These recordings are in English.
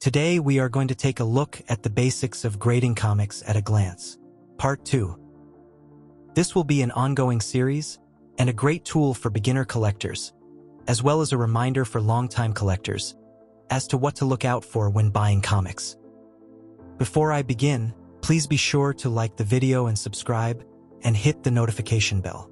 Today we are going to take a look at the basics of grading comics at a glance. Part 2. This will be an ongoing series and a great tool for beginner collectors, as well as a reminder for longtime collectors as to what to look out for when buying comics. Before I begin, please be sure to like the video and subscribe and hit the notification bell.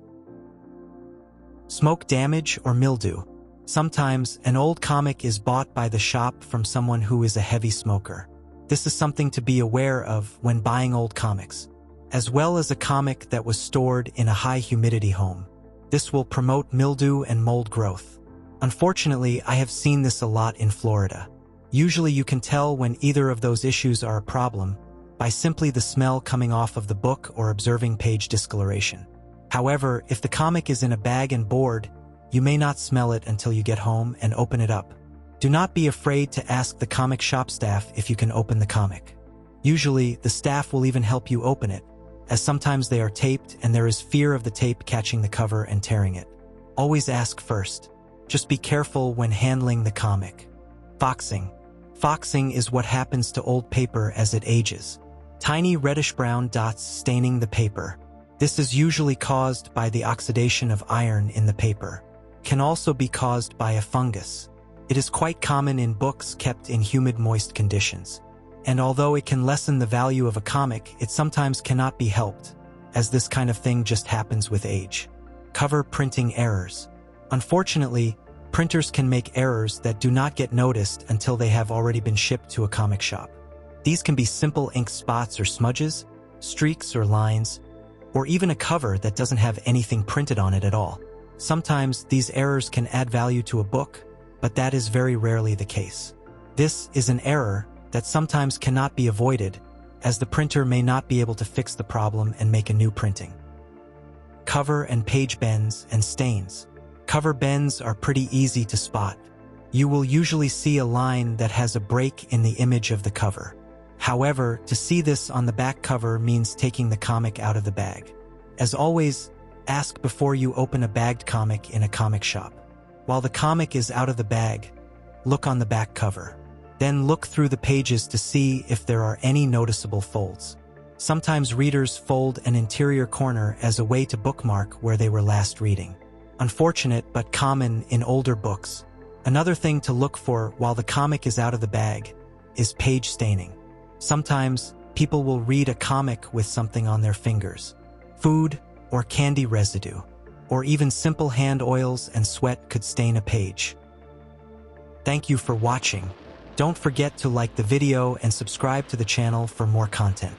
Smoke damage or mildew. Sometimes an old comic is bought by the shop from someone who is a heavy smoker. This is something to be aware of when buying old comics, as well as a comic that was stored in a high humidity home. This will promote mildew and mold growth. Unfortunately, I have seen this a lot in Florida. Usually you can tell when either of those issues are a problem by simply the smell coming off of the book or observing page discoloration. However, if the comic is in a bag and board, you may not smell it until you get home and open it up. Do not be afraid to ask the comic shop staff if you can open the comic. Usually, the staff will even help you open it, as sometimes they are taped and there is fear of the tape catching the cover and tearing it. Always ask first. Just be careful when handling the comic. Foxing. Foxing is what happens to old paper as it ages. Tiny reddish-brown dots staining the paper. This is usually caused by the oxidation of iron in the paper. Can also be caused by a fungus. It is quite common in books kept in humid, moist conditions. And although it can lessen the value of a comic, it sometimes cannot be helped, as this kind of thing just happens with age. Cover printing errors. Unfortunately, printers can make errors that do not get noticed until they have already been shipped to a comic shop. These can be simple ink spots or smudges, streaks or lines, or even a cover that doesn't have anything printed on it at all. Sometimes these errors can add value to a book, but that is very rarely the case. This is an error that sometimes cannot be avoided, as the printer may not be able to fix the problem and make a new printing. Cover and page bends and stains. Cover bends are pretty easy to spot. You will usually see a line that has a break in the image of the cover. However, to see this on the back cover means taking the comic out of the bag. As always, ask before you open a bagged comic in a comic shop. While the comic is out of the bag, look on the back cover. Then look through the pages to see if there are any noticeable folds. Sometimes readers fold an interior corner as a way to bookmark where they were last reading. Unfortunate but common in older books. Another thing to look for while the comic is out of the bag is page staining. Sometimes people will read a comic with something on their fingers. Food or candy residue, or even simple hand oils and sweat could stain a page. Thank you for watching. Don't forget to like the video and subscribe to the channel for more content.